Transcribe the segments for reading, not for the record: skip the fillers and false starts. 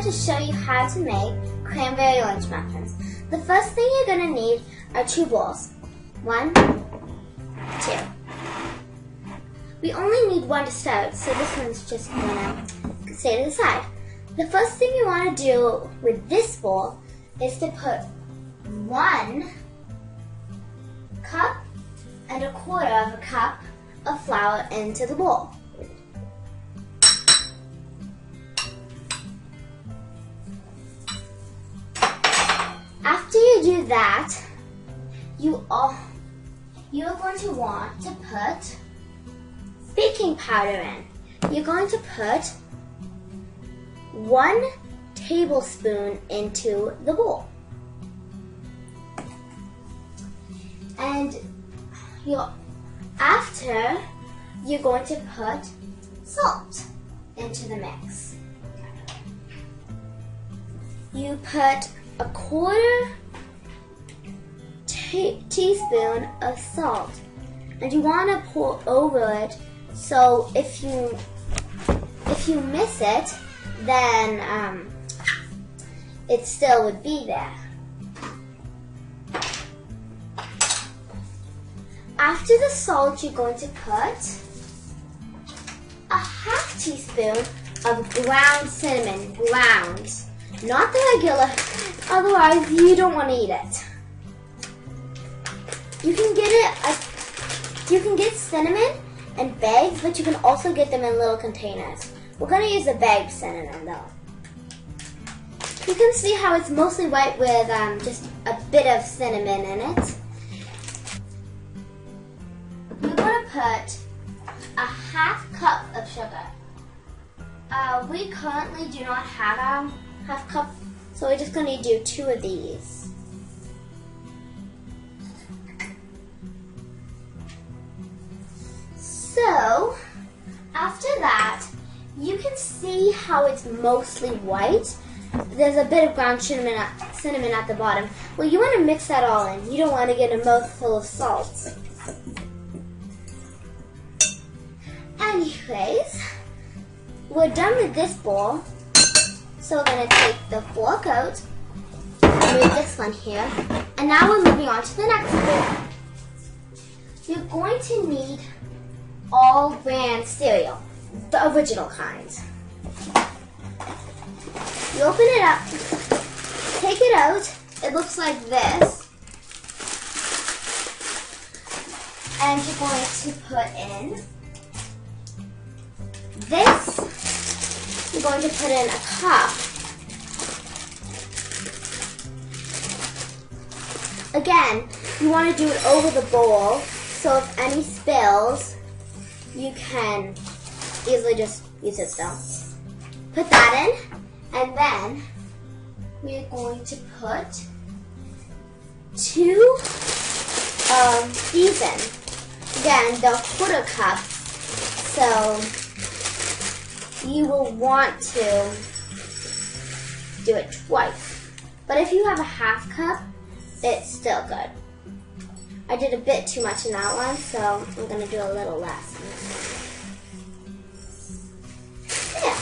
to show you how to make cranberry orange muffins. The first thing you're going to need are 2 bowls. 1, 2. We only need 1 to start, so this one's just going to stay to the side. The first thing you want to do with this bowl is to put 1 cup and 1/4 cup of flour into the bowl. After you do that, you are going to want to put baking powder in. You're going to put 1 tablespoon into the bowl. And after, you're going to put salt into the mix. You put 1/4 teaspoon of salt, and you want to pour over it, so if you miss it, then it still would be there. After the salt, you're going to put 1/2 teaspoon of ground cinnamon, ground, not the regular, otherwise you don't want to eat it. You can get cinnamon in bags, but you can also get them in little containers. We're going to use the bagged cinnamon though. You can see how it's mostly white with just a bit of cinnamon in it. We're going to put 1/2 cup of sugar. We currently do not have a 1/2 cup, so we're just going to do 2 of these. So, after that, you can see how it's mostly white. There's a bit of ground cinnamon at the bottom. Well, you want to mix that all in. You don't want to get a mouthful of salt. Anyways, we're done with this bowl. So we're going to take the fork out, move this one here, and now we're moving on to the next bowl. You're going to need all bran cereal, the original kind. You open it up, take it out, it looks like this, and you're going to put in this. You're going to put in a cup. Again, you want to do it over the bowl, so if any spills, you can easily just use it still. Put that in, and then we're going to put 2 of these in. Again, the 1/4 cup, so you will want to do it twice. But if you have a 1/2 cup, it's still good. I did a bit too much in that one, so I'm going to do a little less. Yeah.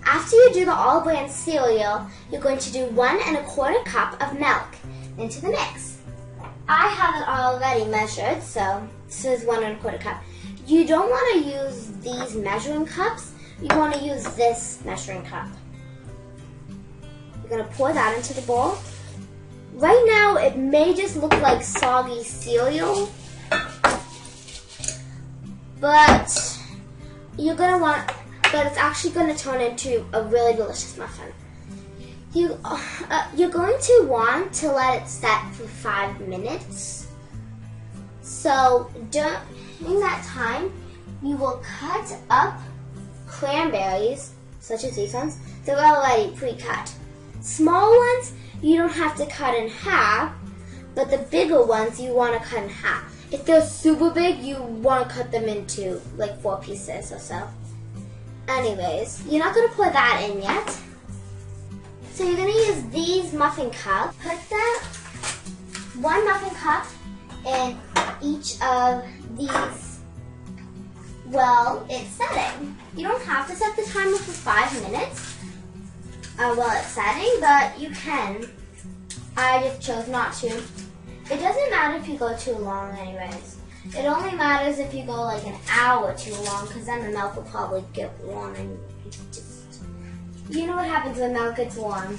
After you do the all bran cereal, you're going to do 1 1/4 cup of milk into the mix. I have it already measured, so this is 1 1/4 cup. You don't want to use these measuring cups. You want to use this measuring cup. You're going to pour that into the bowl. Right now, it may just look like soggy cereal, but it's actually going to turn into a really delicious muffin. You're going to want to let it set for 5 minutes. So during that time, you will cut up cranberries, such as these ones. They're already pre-cut. Small ones, you don't have to cut in half, but the bigger ones, you want to cut in half. If they're super big, you want to cut them into like 4 pieces or so. Anyways, you're not going to pour that in yet. So you're going to use these muffin cups. Put that 1 muffin cup in each of these Well, it's setting. You don't have to set the timer for 5 minutes while it's setting, but you can. I just chose not to. It doesn't matter if you go too long anyways. It only matters if you go like an hour too long, because then the milk will probably get warm and just... You know what happens when milk gets warm.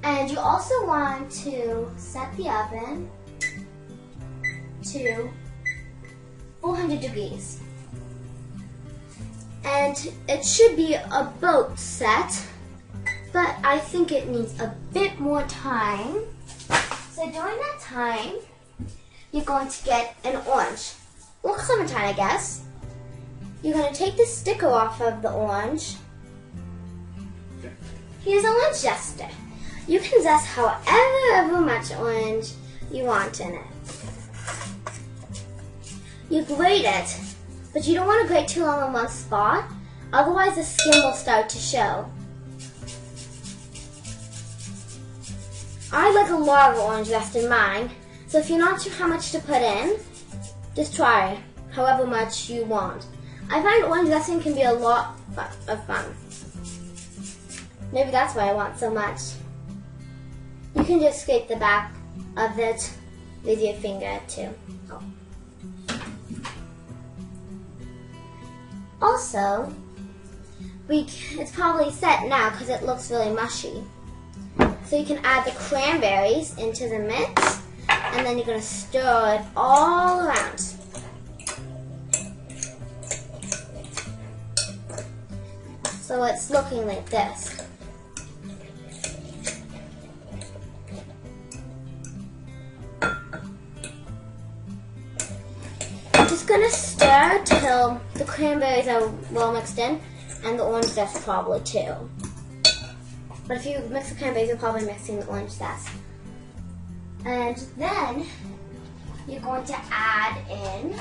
And you also want to set the oven to 400 degrees. And it should be about set, but I think it needs a bit more time. So during that time, you're going to get an orange, or clementine, I guess. You're going to take the sticker off of the orange. Here's an orange zester. You can zest however much orange you want in it. You grate it, but you don't want to grate too long on one spot, otherwise the skin will start to show. I like a lot of orange zest in mine, so if you're not sure how much to put in, just try however much you want. I find orange zesting can be a lot of fun. Maybe that's why I want so much. You can just scrape the back of it with your finger too. Oh. Also, it's probably set now because it looks really mushy. So you can add the cranberries into the mix, and then you're going to stir it all around. So it's looking like this. I'm just going to stir till the cranberries are well mixed in, and the orange zest probably too. But if you mix the cranberries, you're probably mixing the orange zest. And then you're going to add in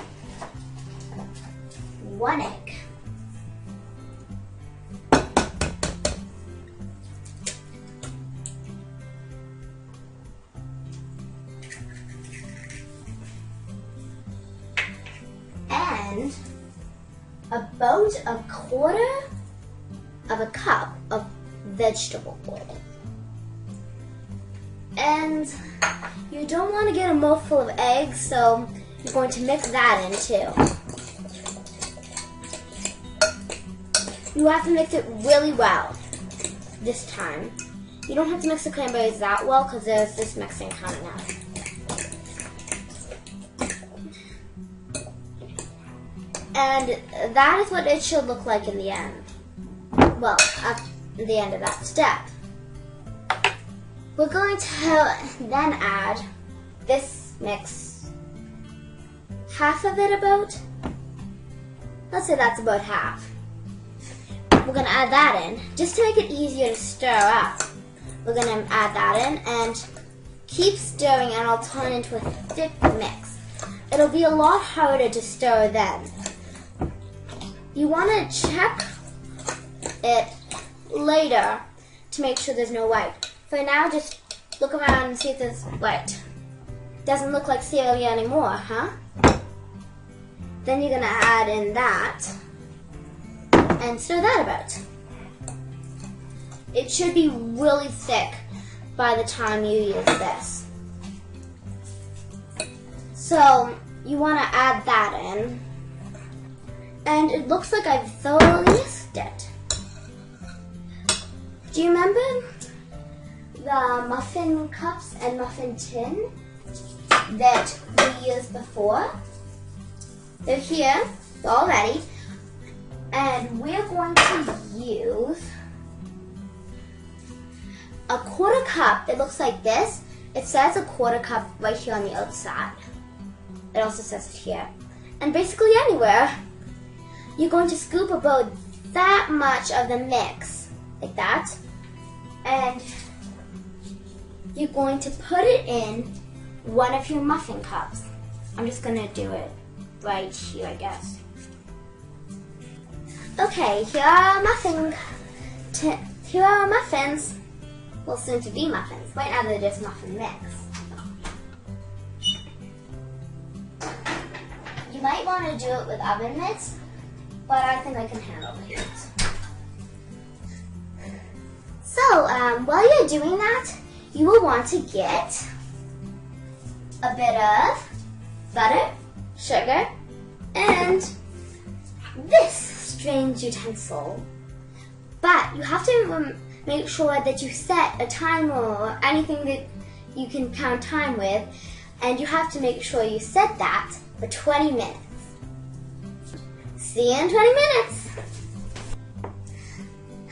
1 egg. And about 1/4 of a cup of vegetable oil. And you don't want to get a mouthful of eggs, so you're going to mix that in too. You have to mix it really well this time. You don't have to mix the cranberries that well because there's this mixing coming up. And that is what it should look like in the end. Well, at the end of that step. We're going to then add this mix. Half of it about. Let's say that's about half. We're going to add that in. Just to make it easier to stir up, we're going to add that in and keep stirring, and it'll turn into a thick mix. It'll be a lot harder to stir then. You want to check it later to make sure there's no white. For now, just look around and see if there's white. Doesn't look like cereal anymore, huh? Then you're going to add in that and stir that about. It should be really thick by the time you use this. So you want to add that in. And it looks like I've thoroughly mixed it. Do you remember the muffin cups and muffin tin that we used before? They're here, they're all ready. And we're going to use 1/4 cup. It looks like this. It says 1/4 cup right here on the outside. It also says it here. And basically anywhere. You're going to scoop about that much of the mix, like that, and you're going to put it in one of your muffin cups. I'm just going to do it right here, I guess. Okay, here are our muffins. Well, soon to be muffins. Right now they're just muffin mix. might want to do it with oven mitts, but I think I can handle the heat. So, while you're doing that, you will want to get a bit of butter, sugar, and this strange utensil. But you have to make sure that you set a timer or anything that you can count time with, and you have to make sure you set that for 20 minutes. See you in 20 minutes.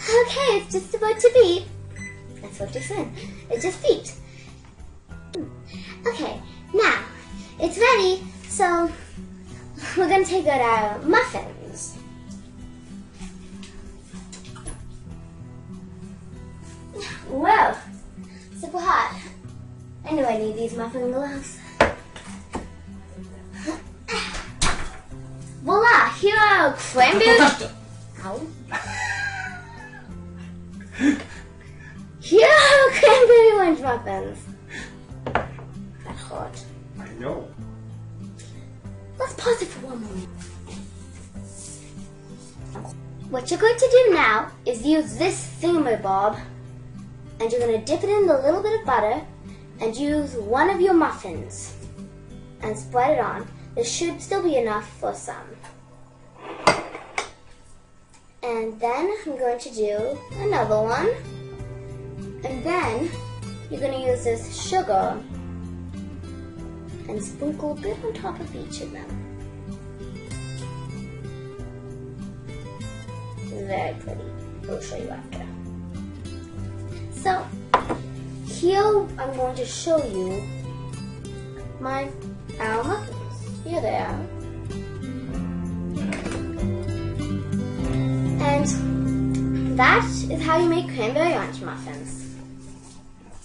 Okay, it's just about to beep. That's what just in. It just beeped. Okay, now it's ready, so we're going to take out our muffins. Whoa, super hot. I knew I need these muffin gloves. Voila, here are our cranberry. Ow. Here are our cranberry orange muffins. That's hot. I know. Let's pause it for one moment. What you're going to do now is use this thingamabob, and you're going to dip it in a little bit of butter and use one of your muffins and spread it on. There should still be enough for some. And then I'm going to do another one. And then you're going to use this sugar and sprinkle a bit on top of each of them. Very pretty. I'll show you after. So, here I'm going to show you our muffins. Here they are. And that is how you make cranberry orange muffins.